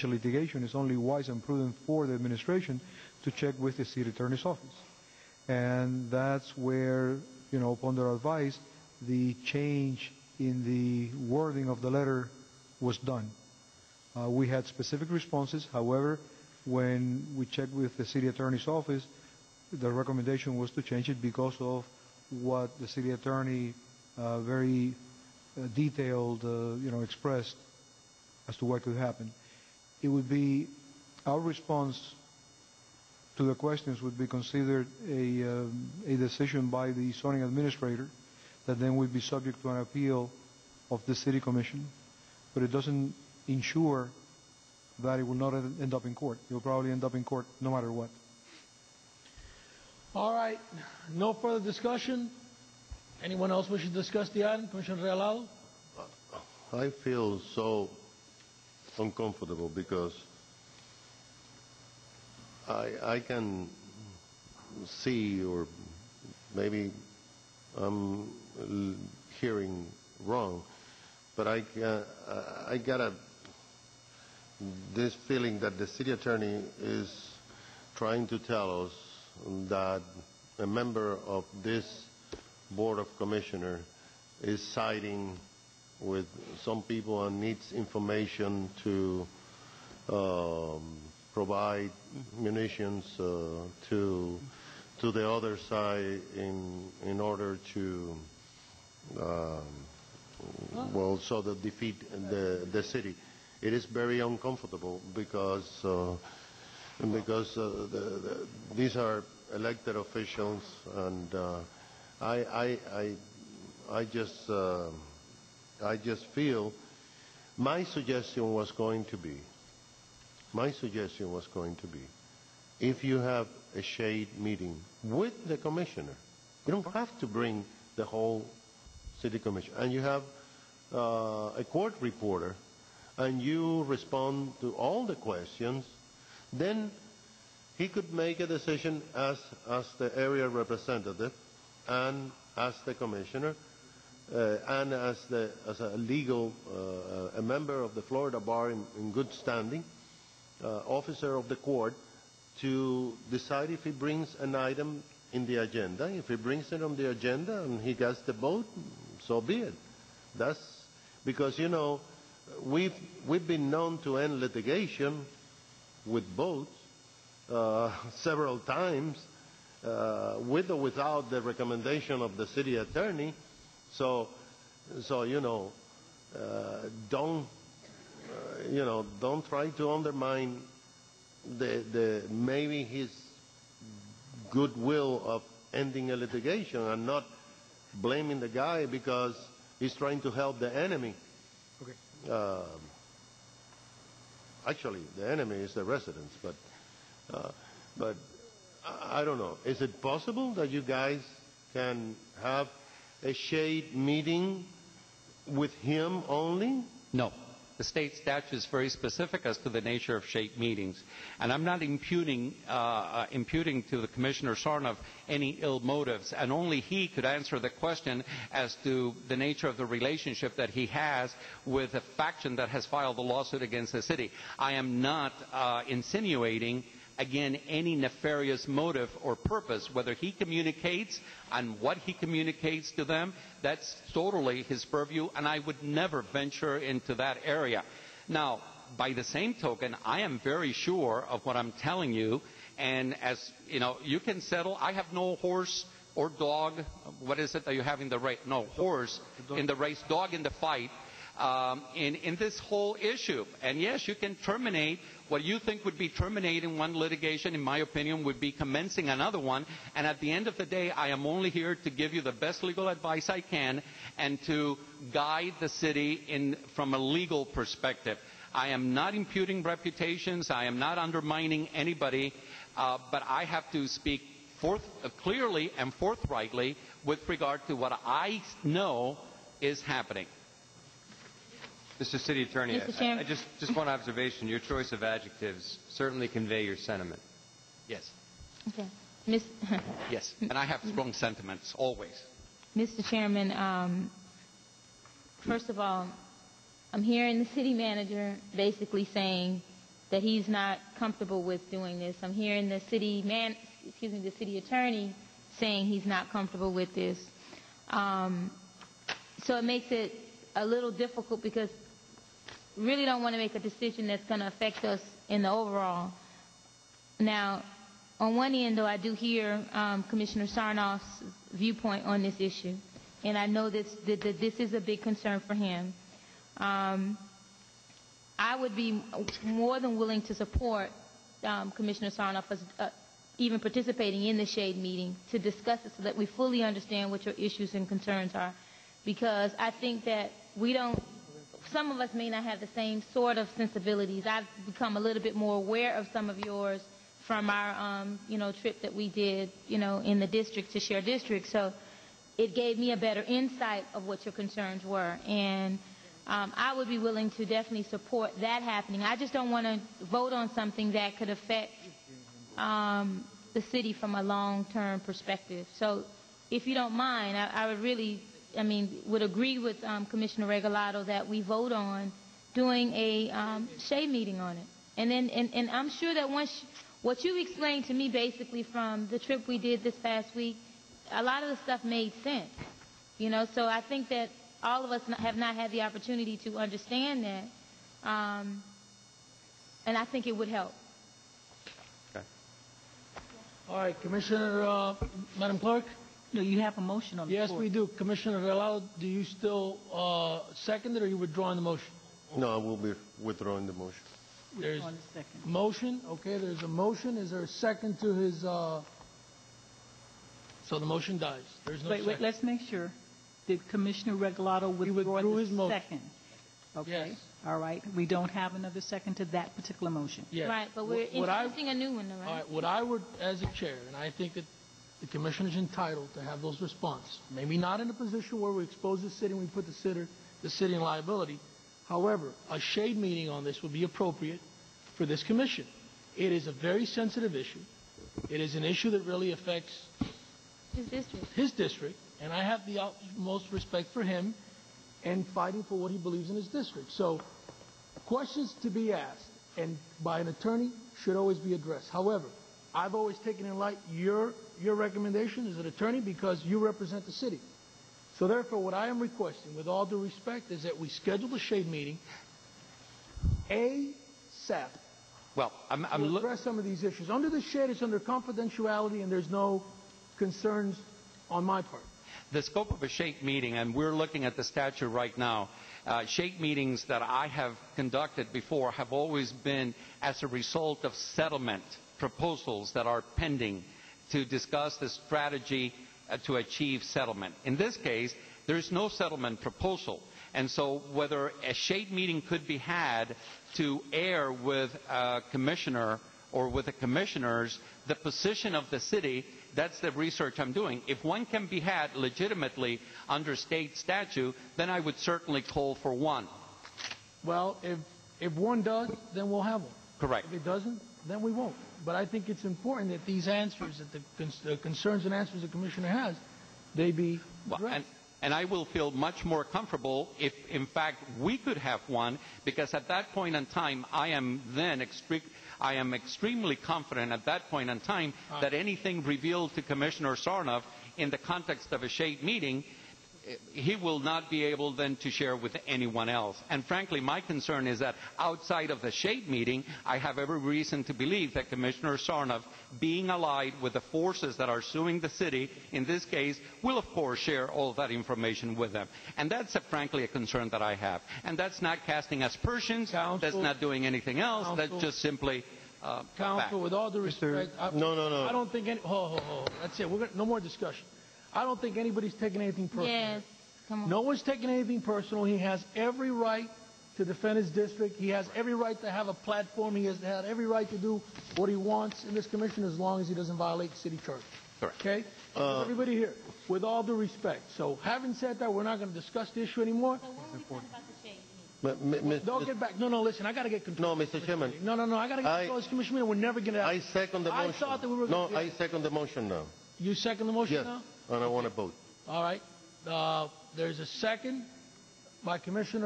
litigation, it's only wise and prudent for the administration to check with the city attorney's office. And that's where, upon their advice, the change in the wording of the letter was done. We had specific responses. However, when we checked with the city attorney's office, the recommendation was to change it because of what the city attorney very detailed, expressed as to what could happen. It would be, our response to the questions would be considered a decision by the zoning administrator that then would be subject to an appeal of the city commission, but it doesn't ensure that it will not end up in court. It will probably end up in court no matter what. All right. No further discussion? Anyone else wish to discuss the item? Commissioner Realado? I feel so uncomfortable because I can see, or maybe I'm hearing wrong, but I got this feeling that the city attorney is trying to tell us that a member of this Board of Commissioners is siding with some people and needs information to provide munitions to the other side in order to so that defeat the city. It is very uncomfortable because these are elected officials, and I just feel my suggestion was going to be, if you have a shade meeting with the commissioner, you don't have to bring the whole city commission, and you have a court reporter, and you respond to all the questions, then he could make a decision as the area representative and as the commissioner and as a legal a member of the Florida Bar in good standing, officer of the court, to decide if he brings an item in the agenda. If he brings it on the agenda and he gets the vote, so be it. That's because, we've been known to end litigation with votes several times, with or without the recommendation of the city attorney. So don't try to undermine the maybe his goodwill of ending a litigation, and not blaming the guy because he's trying to help the enemy. Okay. Actually, the enemy is the residents, but I don't know. Is it possible that you guys can have a shade meeting with him only? No. The state statute is very specific as to the nature of shade meetings. And I'm not imputing to the Commissioner Sarnoff any ill motives, and only he could answer the question as to the nature of the relationship that he has with a faction that has filed a lawsuit against the city. I am not insinuating, again, any nefarious motive or purpose. Whether he communicates and what he communicates to them, that's totally his purview, and I would never venture into that area. Now, by the same token, I am very sure of what I'm telling you, and as you can settle. I have no horse or dog. What is it that you have in the race? No, horse in the race, dog in the fight. In this whole issue. And yes, you can terminate what you think would be terminating one litigation, in my opinion, would be commencing another one. And at the end of the day, I am only here to give you the best legal advice I can and to guide the city from a legal perspective. I am not imputing reputations. I am not undermining anybody. But I have to speak clearly and forthrightly with regard to what I know is happening. Mr. City Attorney, I just one observation. Your choice of adjectives certainly convey your sentiment. Yes. Okay. Yes, and I have strong sentiments, always. Mr. Chairman, first of all, I'm hearing the city manager basically saying that he's not comfortable with doing this. I'm hearing the city attorney saying he's not comfortable with this. So it makes it a little difficult because we really don't want to make a decision that's going to affect us in the overall. Now, on one end, though, I do hear Commissioner Sarnoff's viewpoint on this issue, and I know that this is a big concern for him. I would be more than willing to support Commissioner Sarnoff as, even participating in the shade meeting to discuss it so that we fully understand what your issues and concerns are, because I think that some of us may not have the same sort of sensibilities. I've become a little bit more aware of some of yours from our, trip that we did, in the district to share district. So it gave me a better insight of what your concerns were. And I would be willing to definitely support that happening. I just don't want to vote on something that could affect the city from a long-term perspective. So if you don't mind, I would really, would agree with Commissioner Regalado that we vote on doing a shade meeting on it. And then, and I'm sure that what you explained to me basically from the trip we did this past week, a lot of the stuff made sense, so I think that all of us have not had the opportunity to understand that, and I think it would help. Okay. All right, Commissioner, Madam Clerk? No, you have a motion on the Yes, floor. we do. Commissioner Regalado, do you still second it, or are you withdrawing the motion? No, I will be withdrawing the motion. There's On the second. motion. Okay, there's a motion. Is there a second to his? So the motion dies. There's no second. Wait, let's make sure. Did Commissioner Regalado withdraw withdrew the his motion. second? Okay. Yes. All right. We don't have another second to that particular motion. Yes. Right, but we're introducing a new one, though, right? All right, what I would, as a chair, and I think that the commissioner is entitled to have those responses. Maybe not in a position where we expose the city and we put the city in liability. However, a shade meeting on this would be appropriate for this commission. It is a very sensitive issue. It is an issue that really affects his district, and I have the utmost respect for him and fighting for what he believes in his district. So questions to be asked and by an attorney should always be addressed. However, I've always taken in light your recommendation as an attorney because you represent the city. So therefore, what I am requesting, with all due respect, is that we schedule the shade meeting ASAP. Well, to address some of these issues. Under the shade, it's under confidentiality, and there's no concerns on my part. The scope of a shade meeting, and we're looking at the statute right now, shade meetings that I have conducted before have always been as a result of settlement proposals that are pending to discuss the strategy to achieve settlement. In this case, there is no settlement proposal. And so whether a shade meeting could be had to air with a commissioner or with the commissioners the position of the city, that's the research I'm doing. If one can be had legitimately under state statute, then I would certainly call for one. Well, if one does, then we'll have one. Correct. If it doesn't, then we won't. But I think it's important that these answers, that the concerns and answers the commissioner has, they be addressed. And I will feel much more comfortable if, in fact, we could have one, because at that point in time, I am extremely confident at that point in time that anything revealed to Commissioner Sarnoff in the context of a shade meeting, he will not be able then to share with anyone else. And frankly, my concern is that outside of the shade meeting, I have every reason to believe that Commissioner Sarnoff, being allied with the forces that are suing the city, in this case, will of course share all of that information with them. And that's frankly a concern that I have. And that's not casting aspersions, that's not doing anything else, that's just simply Counsel, with all due respect, No. I don't think any, that's it. No more discussion. I don't think anybody's taking anything personal. Yes, come on. No one's taking anything personal. He has every right to defend his district. He has every right to have a platform. He has had every right to do what he wants in this commission as long as he doesn't violate the city charter. Correct. Okay? Everybody here, with all due respect. So having said that, we're not going to discuss the issue anymore. So when we talk about the shade meeting? Don't get back. No, listen, I got to get control. No, Mr. Chairman. No, I got to get control of this commission meeting. We're never going to. I second the motion. I thought that we were No, going to. I second the motion now. You second the motion Yes, now? and I want to vote. All right. There's a second by Commissioner